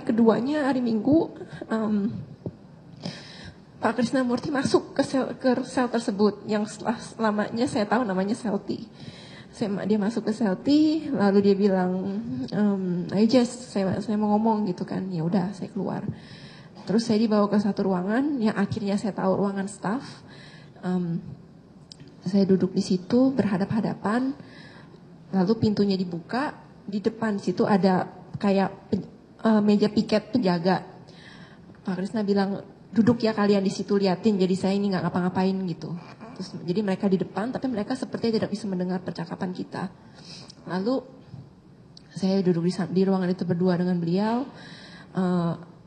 keduanya hari Minggu, Pak Krisnamurti masuk ke sel tersebut yang lamanya saya tahu namanya sel T. Dia masuk ke sel T, lalu dia bilang, ayo Jess, saya mau ngomong gitu kan. Ya udah, saya keluar. Terus saya dibawa ke satu ruangan yang akhirnya saya tahu ruangan staff. Saya duduk di situ berhadap-hadapan, lalu pintunya dibuka, di depan situ ada kayak meja piket penjaga. Pak Krisna bilang, duduk ya kalian di situ liatin, jadi saya ini nggak ngapa-ngapain gitu. Terus, jadi mereka di depan, tapi mereka sepertinya tidak bisa mendengar percakapan kita. Lalu saya duduk di ruangan itu berdua dengan beliau.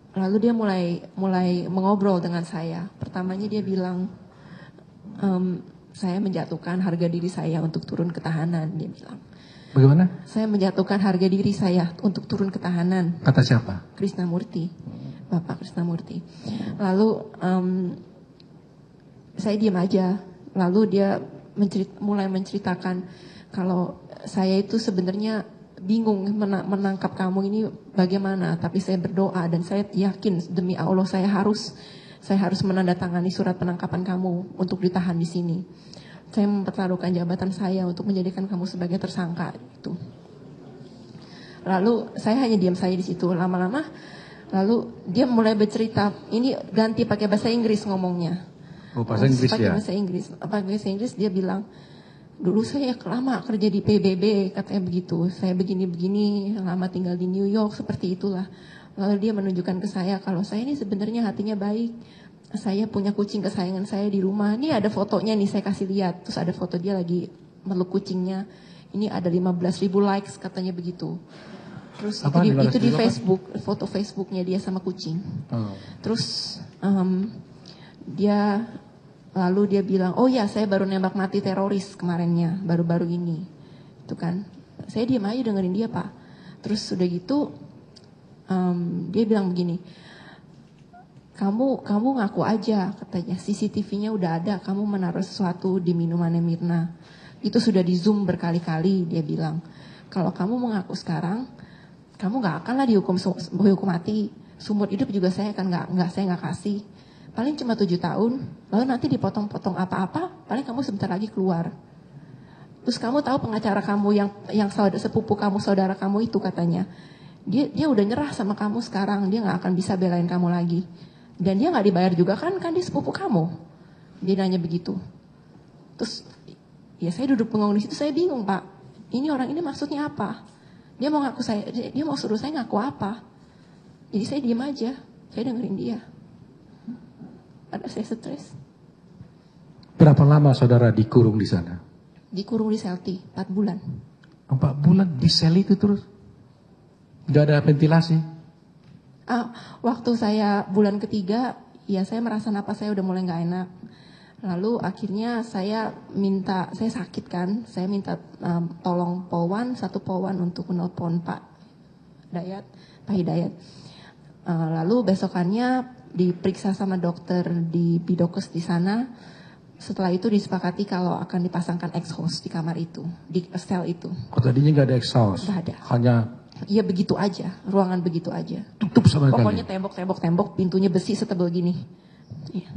Lalu dia mulai mengobrol dengan saya. Pertamanya dia bilang, saya menjatuhkan harga diri saya untuk turun ke tahanan. Dia bilang. Bagaimana? Saya menjatuhkan harga diri saya untuk turun ke tahanan. Kata siapa? Krisnamurti, Bapak Krisnamurti. Lalu saya diam aja. Lalu dia mulai menceritakan kalau saya itu sebenarnya bingung menangkap kamu ini bagaimana. Tapi saya berdoa dan saya yakin demi Allah saya harus menandatangani surat penangkapan kamu untuk ditahan di sini. Saya mempertaruhkan jabatan saya untuk menjadikan kamu sebagai tersangka itu. Lalu saya hanya diam saja di situ. Lama-lama lalu dia mulai bercerita, ini ganti pakai bahasa Inggris ngomongnya. Oh, bahasa Inggris pakai ya. Bahasa Inggris dia bilang, dulu saya lama kerja di PBB, katanya begitu. Saya begini-begini, lama tinggal di New York, seperti itulah. Lalu dia menunjukkan ke saya kalau saya ini sebenarnya hatinya baik. Saya punya kucing kesayangan saya di rumah. Ini ada fotonya nih, saya kasih lihat. Terus ada foto dia lagi meluk kucingnya. Ini ada 15.000 likes, katanya begitu. Terus itu di Facebook, foto Facebooknya dia sama kucing. Terus lalu dia bilang, oh ya saya baru nembak mati teroris kemarinnya, baru-baru ini. Itu kan, saya diam aja dengerin dia Pak. Terus udah gitu, dia bilang begini, kamu ngaku aja katanya, CCTV-nya udah ada, kamu menaruh sesuatu di minumannya Mirna. Itu sudah di zoom berkali-kali, dia bilang. Kalau kamu mengaku sekarang, kamu nggak akan lah dihukum mati. Seumur hidup juga saya nggak kasih. Paling cuma 7 tahun, lalu nanti dipotong-potong apa-apa, paling kamu sebentar lagi keluar. Terus kamu tahu pengacara kamu yang sepupu kamu, saudara kamu itu katanya, dia udah nyerah sama kamu sekarang, dia nggak akan bisa belain kamu lagi. Dan dia nggak dibayar juga kan dia sepupu kamu. Dia nanya begitu. Terus ya saya duduk bengong di situ, saya bingung Pak, ini orang ini maksudnya apa? Dia mau suruh saya ngaku apa? Jadi saya diam aja, saya dengerin dia. Ada saya stres. Berapa lama saudara dikurung di sana? Dikurung di sel T, 4 bulan. 4 bulan di sel itu terus? Gak ada ventilasi? Waktu saya bulan ketiga, ya saya merasa napas saya udah mulai gak enak. Lalu akhirnya saya sakit kan, saya minta tolong satu polwan untuk menelpon Pak Hidayat. Lalu besokannya diperiksa sama dokter di Bidokes di sana. Setelah itu disepakati kalau akan dipasangkan exhaust di kamar itu, di sel itu. Oh, tadinya nggak ada exhaust? Nggak ada. Hanya? Iya begitu aja, ruangan begitu aja. Tutup sama sekali? Pokoknya tembok, pintunya besi setebal gini. Iya.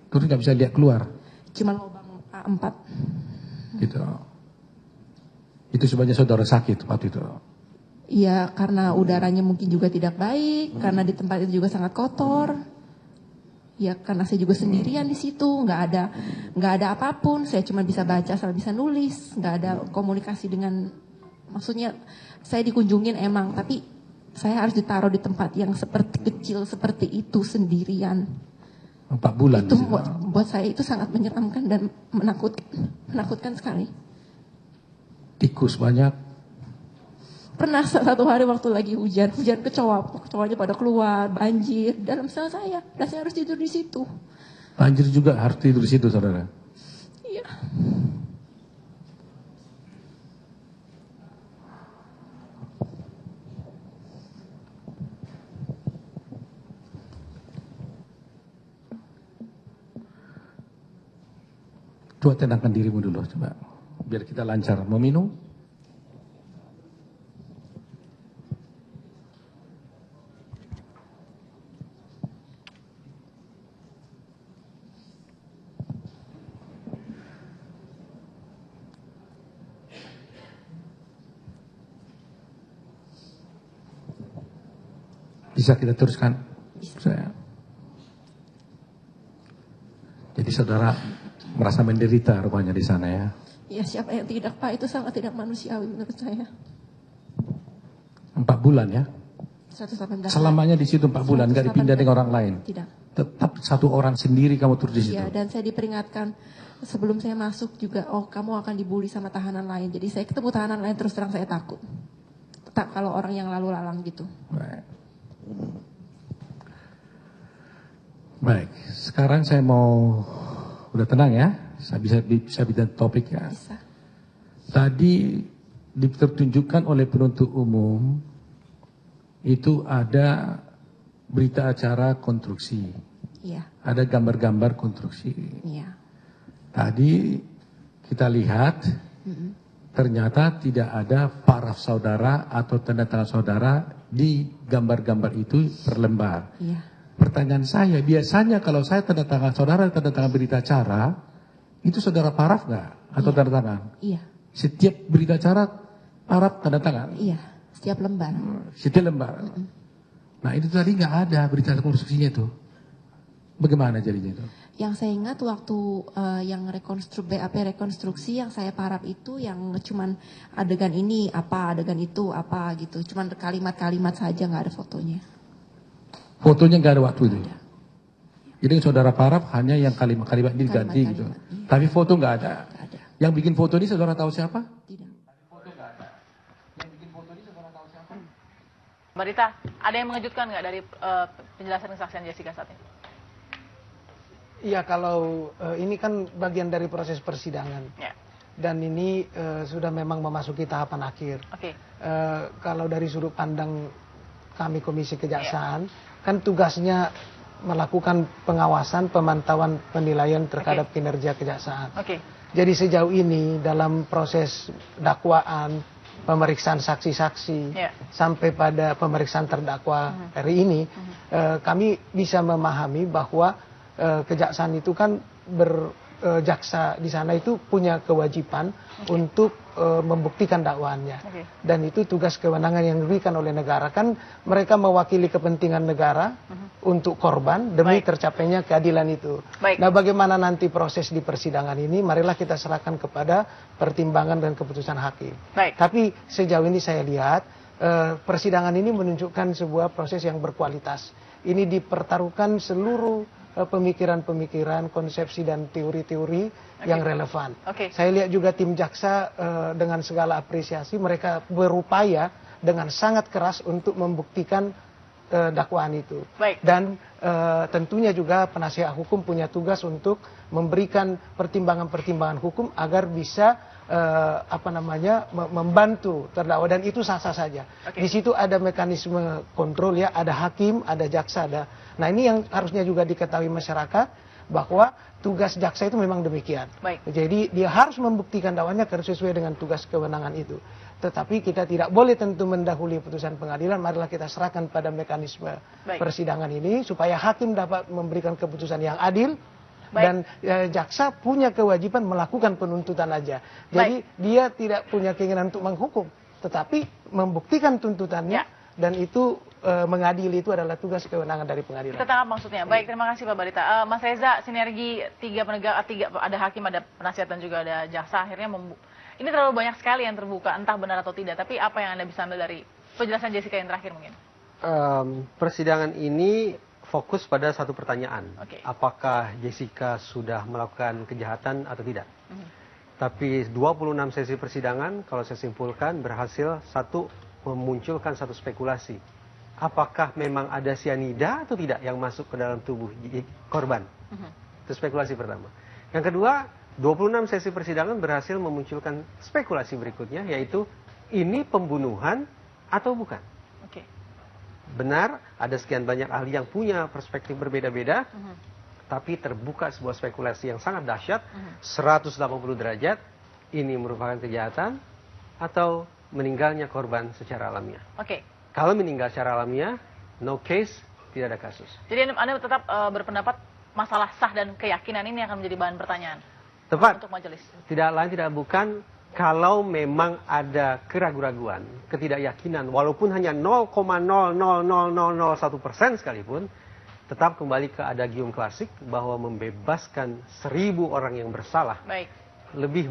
Terus nggak bisa lihat keluar? Cuma lubang A4. Gitu. Itu sebenarnya saudara sakit waktu itu? Iya, karena udaranya mungkin juga tidak baik, karena di tempat itu juga sangat kotor. Ya, karena saya juga sendirian di situ, nggak ada apapun. Saya cuma bisa baca, sama bisa nulis, nggak ada komunikasi dengan, maksudnya saya dikunjungin emang, tapi saya harus ditaruh di tempat yang kecil seperti itu sendirian. 4 bulan. Itu buat saya itu sangat menyeramkan dan menakutkan sekali. Tikus banyak. Pernah satu hari waktu lagi hujan kecoanya pada keluar, banjir dalam sel saya, dan saya harus tidur di situ. Banjir juga harus tidur di situ, saudara? Iya. Coba tenangkan dirimu dulu, coba. Biar kita lancar. Mau minum? Bisa kita teruskan? Bisa. Jadi saudara merasa menderita rupanya di sana ya. Ya siapa yang tidak Pak, itu sangat tidak manusiawi menurut saya. 4 bulan ya? 118 Selamanya di situ 4 bulan, nggak dipindah dengan orang lain? Tidak. Tetap satu orang sendiri kamu terus di situ? Iya, dan saya diperingatkan sebelum saya masuk juga, oh kamu akan dibully sama tahanan lain. Jadi saya ketemu tahanan lain terus terang saya takut. Tak kalau orang yang lalu lalang gitu. Baik, sekarang saya mau, udah tenang ya, saya bisa bicara topik ya. Bisa. Tadi dipertunjukkan oleh penuntut umum itu ada berita acara konstruksi, Iya. ada gambar-gambar konstruksi. Iya. Tadi kita lihat ternyata tidak ada paraf saudara atau tanda tangan saudara di gambar-gambar itu per lembar. Iya. Pertanyaan saya, biasanya kalau saya tanda tangan saudara, tanda tangan berita acara, itu saudara paraf nggak? Atau tanda tangan? Iya. Setiap berita acara, paraf tanda tangan? Iya. Setiap lembar. Setiap lembar. Nah itu tadi nggak ada berita konstruksinya itu. Bagaimana jadinya itu? Yang saya ingat waktu yang rekonstruksi yang saya paraf itu yang cuman adegan ini apa, adegan itu apa gitu. Cuman kalimat-kalimat saja, nggak ada fotonya. Fotonya nggak ada waktu itu. Jadi saudara paraf hanya yang kalimat-kalimat ini diganti gitu. Iya. Tapi foto nggak ada. Nggak ada. Yang bikin foto ini saudara tahu siapa? Tidak. Mbak Rita, ada yang mengejutkan nggak dari penjelasan kesaksian Jessica saat ini? Iya, kalau ini kan bagian dari proses persidangan. Ya. Dan ini sudah memang memasuki tahapan akhir. Oke. Kalau dari sudut pandang kami Komisi Kejaksaan, kan tugasnya melakukan pengawasan, pemantauan, penilaian terhadap kinerja kejaksaan. Oke. Jadi sejauh ini dalam proses dakwaan, pemeriksaan saksi-saksi, sampai pada pemeriksaan terdakwa hari ini, kami bisa memahami bahwa kejaksaan itu kan jaksa di sana itu punya kewajiban untuk membuktikan dakwaannya. Dan itu tugas kewenangan yang diberikan oleh negara. Kan mereka mewakili kepentingan negara untuk korban demi tercapainya keadilan itu. Nah, bagaimana nanti proses di persidangan ini, marilah kita serahkan kepada pertimbangan dan keputusan hakim. Tapi sejauh ini saya lihat persidangan ini menunjukkan sebuah proses yang berkualitas. Ini dipertaruhkan seluruh pemikiran-pemikiran, konsepsi dan teori-teori yang relevan. Saya lihat juga tim jaksa dengan segala apresiasi mereka berupaya dengan sangat keras untuk membuktikan dakwaan itu. Dan tentunya juga penasihat hukum punya tugas untuk memberikan pertimbangan-pertimbangan hukum agar bisa membantu terdakwa, dan itu sah-sah saja. Di situ ada mekanisme kontrol ya, ada hakim, ada jaksa, ada. Nah, ini yang harusnya juga diketahui masyarakat bahwa tugas jaksa itu memang demikian. Jadi dia harus membuktikan dakwaannya sesuai dengan tugas kewenangan itu. Tetapi kita tidak boleh tentu mendahului putusan pengadilan. Marilah kita serahkan pada mekanisme persidangan ini supaya hakim dapat memberikan keputusan yang adil. Dan jaksa punya kewajiban melakukan penuntutan aja. Jadi dia tidak punya keinginan untuk menghukum, tetapi membuktikan tuntutannya, dan itu mengadili itu adalah tugas kewenangan dari pengadilan. Kita tangkap maksudnya. Baik, terima kasih Pak Barita. Mas Reza, sinergi tiga penegak, ada hakim, ada penasihat dan juga ada jaksa, akhirnya ini terlalu banyak sekali yang terbuka, entah benar atau tidak. Tapi apa yang Anda bisa ambil dari penjelasan Jessica yang terakhir mungkin? Persidangan ini fokus pada satu pertanyaan, apakah Jessica sudah melakukan kejahatan atau tidak. Tapi 26 sesi persidangan, kalau saya simpulkan, berhasil memunculkan satu spekulasi. Apakah memang ada sianida atau tidak yang masuk ke dalam tubuh korban? Itu spekulasi pertama. Yang kedua, 26 sesi persidangan berhasil memunculkan spekulasi berikutnya, yaitu ini pembunuhan atau bukan. Benar, ada sekian banyak ahli yang punya perspektif berbeda-beda, tapi terbuka sebuah spekulasi yang sangat dahsyat, 180 derajat, ini merupakan kejahatan atau meninggalnya korban secara alamiah. Kalau meninggal secara alamiah, no case, tidak ada kasus. Jadi Anda tetap berpendapat masalah sah dan keyakinan ini akan menjadi bahan pertanyaan tepat untuk majelis? Tidak lain tidak bukan kalau memang ada keraguan-raguan, ketidakyakinan, walaupun hanya 0,00001% sekalipun, tetap kembali ke adagium klasik bahwa membebaskan 1000 orang yang bersalah. Baik. Lebih